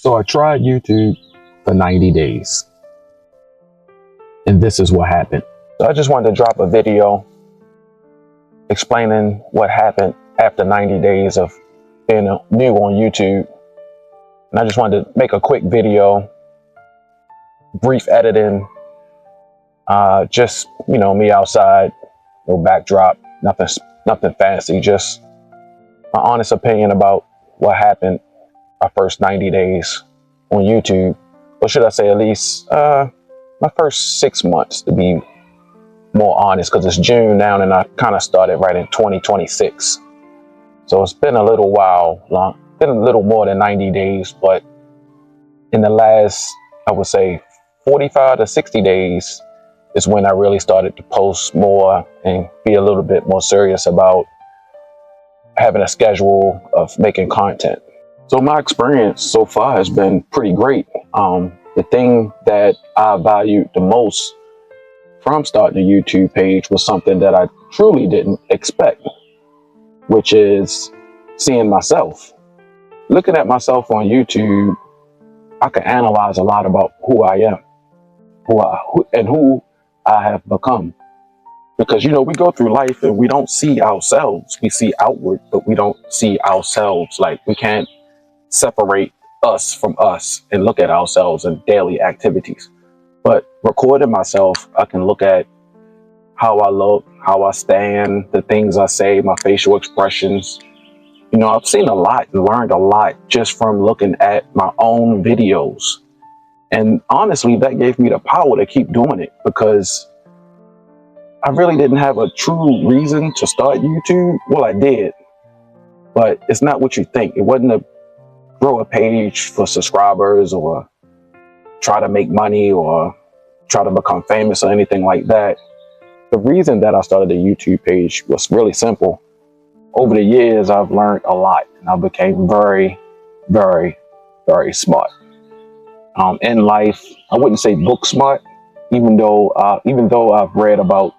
So I tried YouTube for 90 days, and this is what happened. So I just wanted to drop a video explaining what happened after 90 days of being new on YouTube. And I just wanted to make a quick video, brief editing, just, me outside, no backdrop, nothing fancy, just my honest opinion about what happened my first 90 days on YouTube, or should I say at least my first 6 months, to be more honest, because it's June now and I kind of started right in 2026. So it's been a little while, been a little more than 90 days, but in the last, I would say 45 to 60 days is when I really started to post more and be a little bit more serious about having a schedule of making content. So my experience so far has been pretty great. The thing that I valued the most from starting a YouTube page was something that I truly didn't expect, which is seeing myself. Looking at myself on YouTube, I can analyze a lot about who I am, who I have become. Because, we go through life and we don't see ourselves. We see outward, but we don't see ourselves. Like, we can't separate us from us and look at ourselves in daily activities. But recording myself, I can look at how I look, how I stand, the things I say, my facial expressions. I've seen a lot and learned a lot just from looking at my own videos. And honestly, that gave me the power to keep doing it, because I really didn't have a true reason to start YouTube. Well, I did, but it's not what you think. It wasn't to grow a page for subscribers or try to make money or try to become famous or anything like that. The reason that I started a YouTube page was really simple. Over the years, I've learned a lot, and I became very, very, very smart. In life, I wouldn't say book smart, even though I've read about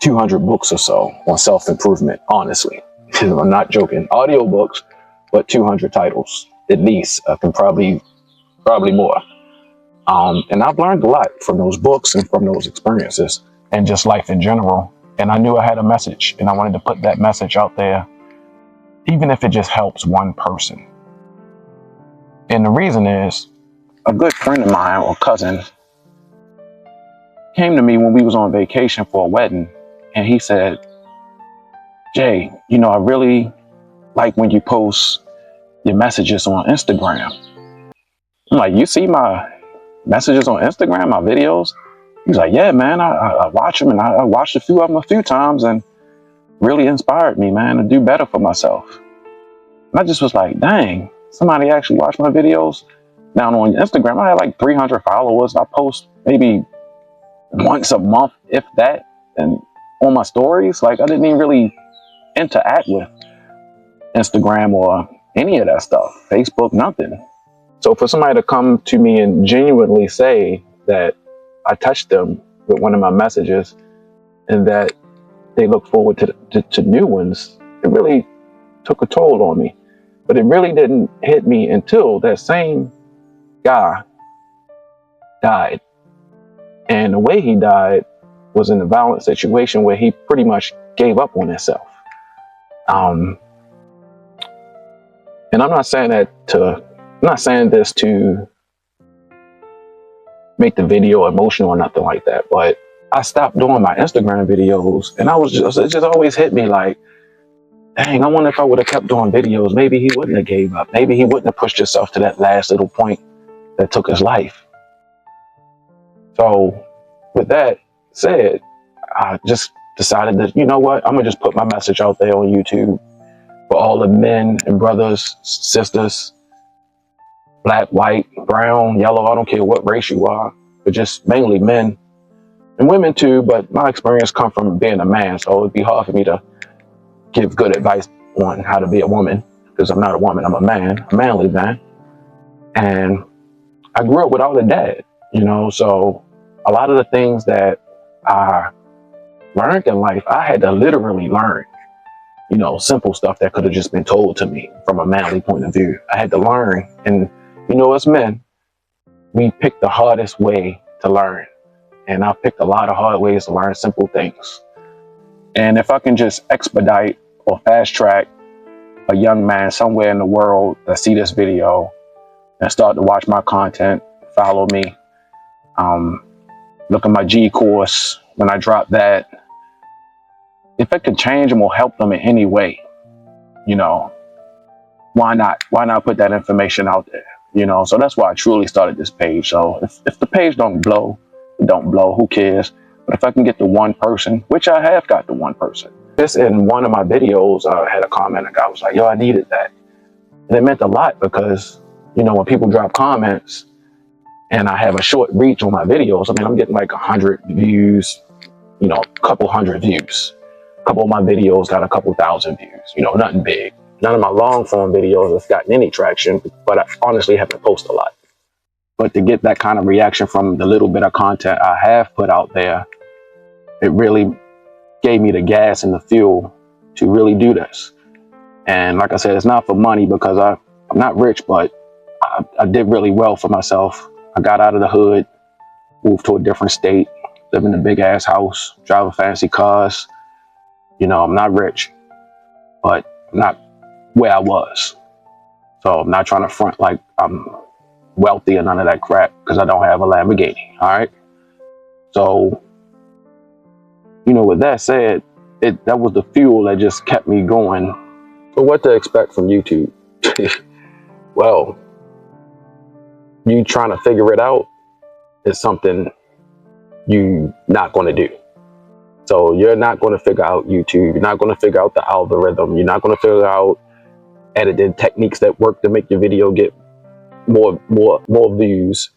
200 books or so on self-improvement, honestly. I'm not joking. Audiobooks, but 200 titles, at least. I can probably more. And I've learned a lot from those books and from those experiences and just life in general. And I knew I had a message, and I wanted to put that message out there, even if it just helps one person. And the reason is, a good friend of mine or cousin came to me when we was on vacation for a wedding, and he said, "Jay, I really like when you post your messages on Instagram." I'm like, "You see my messages on Instagram, my videos?" He's like, "Yeah, man, I watch them, and I watched a few of them a few times, and really inspired me, man, to do better for myself." And I just was like, dang, somebody actually watched my videos. Now on Instagram, I had like 300 followers. I post maybe once a month, if that, and on my stories, like, I didn't even really interact with Instagram or any of that stuff, Facebook, nothing. So for somebody to come to me and genuinely say that I touched them with one of my messages and that they look forward to new ones, it really took a toll on me. But it really didn't hit me until that same guy died. And the way he died was in a violent situation where he pretty much gave up on himself. And I'm not saying this to make the video emotional or nothing like that, but I stopped doing my Instagram videos, and it just always hit me like, dang, I wonder if I would have kept doing videos, maybe he wouldn't have gave up. Maybe he wouldn't have pushed himself to that last little point that took his life. So with that said, I just decided that, you know what, I'm gonna just put my message out there on YouTube for all the men and brothers, sisters, black, white, brown, yellow, I don't care what race you are, but just mainly men and women too. But my experience come from being a man, so it'd be hard for me to give good advice on how to be a woman, because I'm not a woman, I'm a man, a manly man. And I grew up without a dad, so a lot of the things that I learned in life, I had to literally learn. Simple stuff that could have just been told to me from a manly point of view. I had to learn, and You know, as men, we pick the hardest way to learn. And I've picked a lot of hard ways to learn simple things. And if I can just expedite or fast track a young man somewhere in the world that see this video and start to watch my content, follow me, look at my G course when I drop that, if it can change them or help them in any way, you know, why not? Why not put that information out there? You know, so that's why I truly started this page. So if the page don't blow, it don't blow, who cares? But if I can get the one person, which I have got the one person. Just in one of my videos, I had a comment, a guy was like, yo, I needed that. And it meant a lot because, you know, when people drop comments and I have a short reach on my videos, I mean, I'm getting like 100 views, you know, a couple hundred views. A couple of my videos got a couple thousand views, you know, nothing big. None of my long form videos have gotten any traction, but I honestly haven't posted a lot. But to get that kind of reaction from the little bit of content I have put out there, it really gave me the gas and the fuel to really do this. And like I said, it's not for money because I'm not rich, but I did really well for myself. I got out of the hood, moved to a different state, live in a big ass house, driving fancy cars. You know, I'm not rich, but I'm not where I was. So I'm not trying to front like I'm wealthy or none of that crap because I don't have a Lamborghini. All right. So, you know, with that said, that was the fuel that just kept me going. But what to expect from YouTube? Well, you trying to figure it out is something you're not going to do. So you're not going to figure out YouTube. You're not going to figure out the algorithm. You're not going to figure out editing techniques that work to make your video get more views.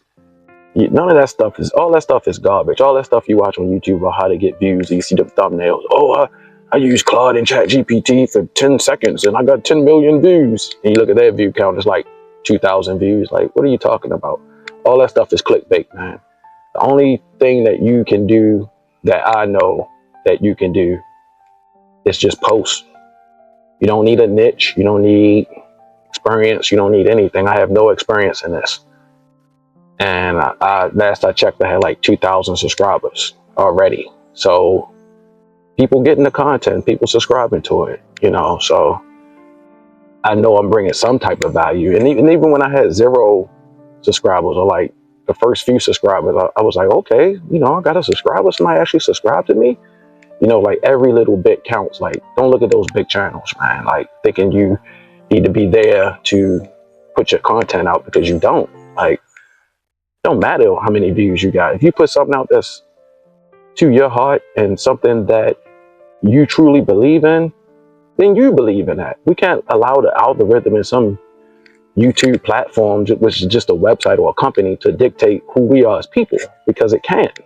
None of that stuff is, all that stuff is garbage. All that stuff you watch on YouTube about how to get views, you see the thumbnails. Oh, I use Claude and ChatGPT for 10 seconds and I got 10 million views. And you look at their view count, it's like 2,000 views. Like, what are you talking about? All that stuff is clickbait, man. The only thing that you can do that I know that you can do is just post. You don't need a niche. You don't need experience. You don't need anything. I have no experience in this. And last I checked, I had like 2,000 subscribers already. So people getting the content, people subscribing to it, you know. So I know I'm bringing some type of value. And even when I had 0 subscribers or like the first few subscribers, I was like, okay, you know, I got a subscriber. Somebody actually subscribed to me. You know, like every little bit counts. Like, don't look at those big channels, man. Like thinking you need to be there to put your content out because you don't. Like, it don't matter how many views you got. If you put something out that's to your heart and something that you truly believe in, then you believe in that. We can't allow the algorithm in some YouTube platform, which is just a website or a company, to dictate who we are as people, because it can't.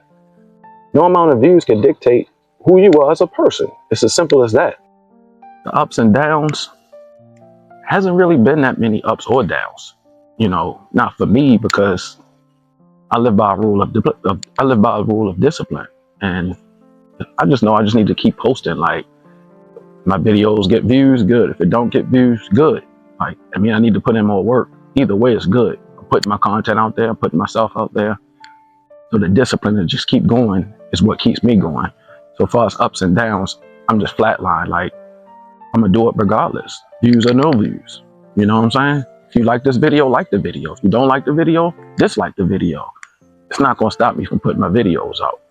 No amount of views can dictate who you are as a person. It's as simple as that. The ups and downs, hasn't really been that many ups or downs. You know, not for me, because I live by a rule of discipline, and I just know I just need to keep posting. Like, my videos get views, good. If it don't get views, good. Like, I mean, I need to put in more work. Either way, it's good. I'm putting my content out there, I'm putting myself out there. So the discipline to just keep going is what keeps me going. So far as ups and downs, I'm just flatline. Like, I'm gonna do it regardless. Views or no views. You know what I'm saying? If you like this video, like the video. If you don't like the video, dislike the video. It's not gonna stop me from putting my videos out.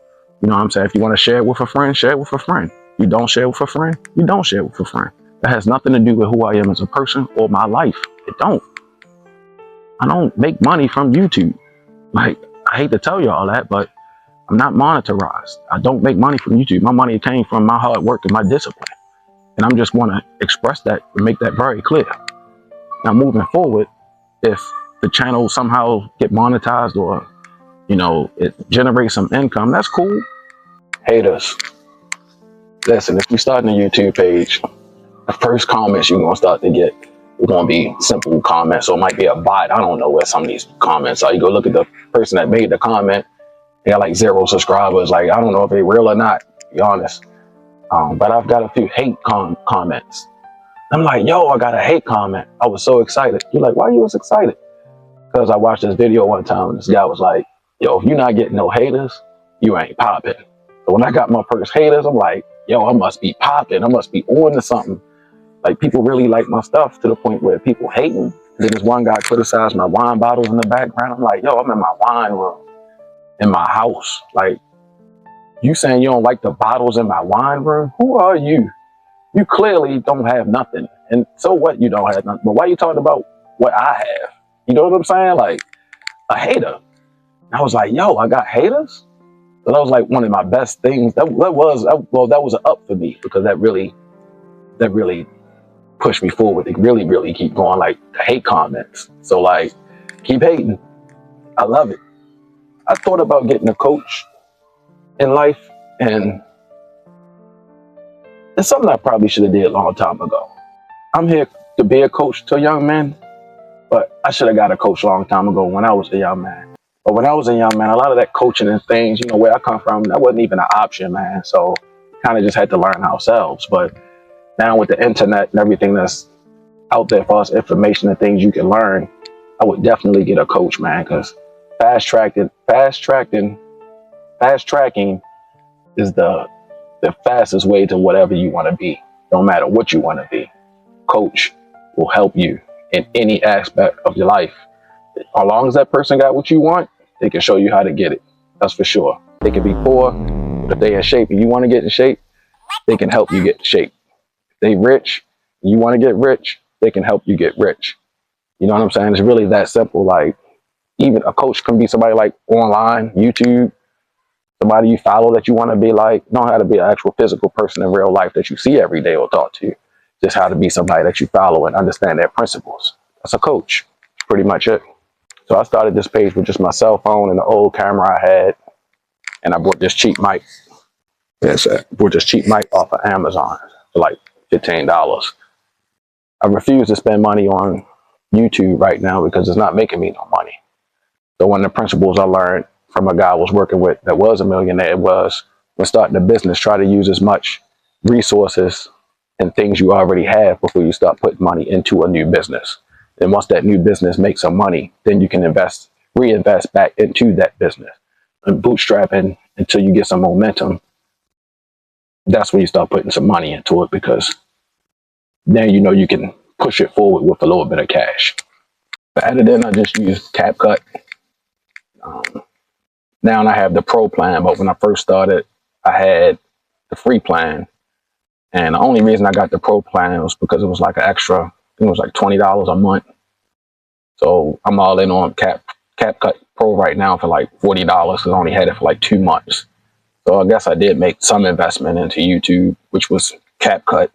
You know what I'm saying? If you want to share it with a friend, share it with a friend. You don't share it with a friend, you don't share it with a friend. That has nothing to do with who I am as a person or my life. It don't. I don't make money from YouTube. Like, I hate to tell you all that, but I'm not monetized. I don't make money from YouTube. My money came from my hard work and my discipline. And I'm just want to express that and make that very clear. Now, moving forward, if the channel somehow get monetized or, you know, it generates some income, that's cool. Haters, listen, if you start a YouTube page, the first comments you're going to start to get are going to be simple comments, or it might be a bot. I don't know where some of these comments are. You go look at the person that made the comment, they got like 0 subscribers. Like, I don't know if they're real or not, to be honest. But I've got a few hate comments. I'm like, yo, I got a hate comment. I was so excited. You're like, why you was excited? Because I watched this video one time and this guy was like, yo, if you're not getting no haters, you ain't popping. So when I got my first haters, I'm like, yo, I must be popping. I must be on to something. Like, people really like my stuff to the point where people hating. And then this one guy criticized my wine bottles in the background. I'm like, yo, I'm in my wine room, in my house. Like, you saying you don't like the bottles in my wine room? Who are you? You clearly don't have nothing. And so what, you don't have nothing? But why you talking about what I have? You know what I'm saying? Like, a hater. I was like, yo, I got haters? So that was like one of my best things. That was an up for me, because that really pushed me forward to really keep going, like the hate comments. So like, keep hating. I love it. I thought about getting a coach in life, and it's something I probably should have did a long time ago. I'm here to be a coach to young men, but I should have got a coach a long time ago when I was a young man. But when I was a young man, a lot of that coaching and things, you know, where I come from, that wasn't even an option, man. So kind of just had to learn ourselves. But now with the internet and everything that's out there for us, information and things you can learn, I would definitely get a coach, man, because fast tracking is the fastest way to whatever you want to be. No matter what you want to be, coach will help you in any aspect of your life. As long as that person got what you want, they can show you how to get it. That's for sure. They can be poor, but if they in shape and you want to get in shape, they can help you get in shape. If they rich, and you want to get rich, they can help you get rich. You know what I'm saying? It's really that simple. Like, even a coach can be somebody like online, YouTube, somebody you follow that you want to be like. Don't have to be an actual physical person in real life that you see every day or talk to. Just how to be somebody that you follow and understand their principles. That's a coach. That's pretty much it. So I started this page with just my cell phone and the old camera I had, and I bought this cheap mic. Yes, I bought this cheap mic off of Amazon for like $15. I refuse to spend money on YouTube right now because it's not making me no money. So one of the principles I learned from a guy I was working with that was a millionaire was, when starting a business, try to use as much resources and things you already have before you start putting money into a new business. And once that new business makes some money, then you can reinvest back into that business and bootstrapping until you get some momentum. That's when you start putting some money into it, because then you know you can push it forward with a little bit of cash. For editing, I just use CapCut. Now I have the pro plan, but when I first started, I had the free plan. And the only reason I got the pro plan was because it was like an extra, I think it was like $20 a month. So I'm all in on CapCut Pro right now for like $40, because I only had it for like 2 months. So I guess I did make some investment into YouTube, which was CapCut.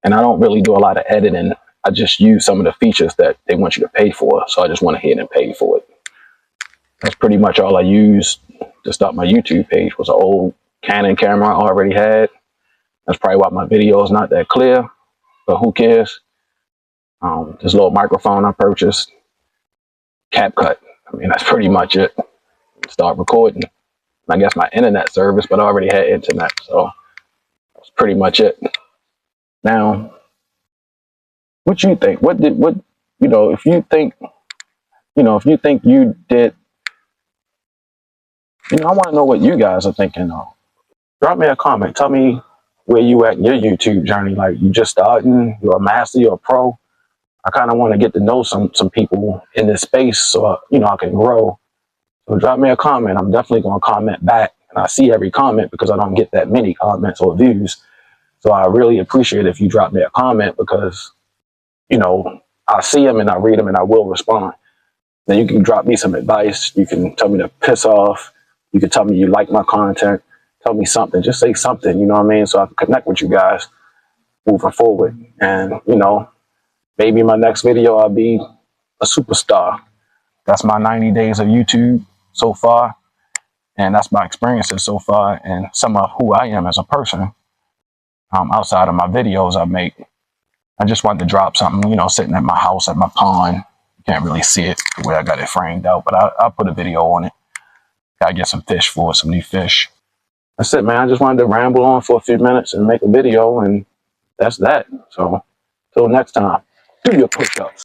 And I don't really do a lot of editing. I just use some of the features that they want you to pay for. So I just went ahead and paid for it. That's pretty much all I used to start my YouTube page, was an old Canon camera I already had. That's probably why my video is not that clear, but who cares? This little microphone I purchased, CapCut. I mean, that's pretty much it. Start recording. I guess my internet service, but I already had internet, so that's pretty much it. Now, what you think? If you think you did, I want to know what you guys are thinking of. Drop me a comment. Tell me where you at in your YouTube journey. Like, you just starting, you're a master, you're a pro. I kind of want to get to know some people in this space, so I can grow. So drop me a comment. I'm definitely going to comment back, and I see every comment because I don't get that many comments or views. So I really appreciate it if you drop me a comment, because I see them and I read them and I will respond. Then you can drop me some advice. You can tell me to piss off. You can tell me you like my content. Tell me something. Just say something, you know what I mean? So I can connect with you guys moving forward. And, maybe in my next video, I'll be a superstar. That's my 90 days of YouTube so far. And that's my experiences so far, and some of who I am as a person outside of my videos I make. I just wanted to drop something, sitting at my house at my pond. You can't really see it the way I got it framed out, but I'll put a video on it. Gotta get some fish for it, some new fish. That's it, man. I just wanted to ramble on for a few minutes and make a video, and that's that. So, till next time, do your push-ups.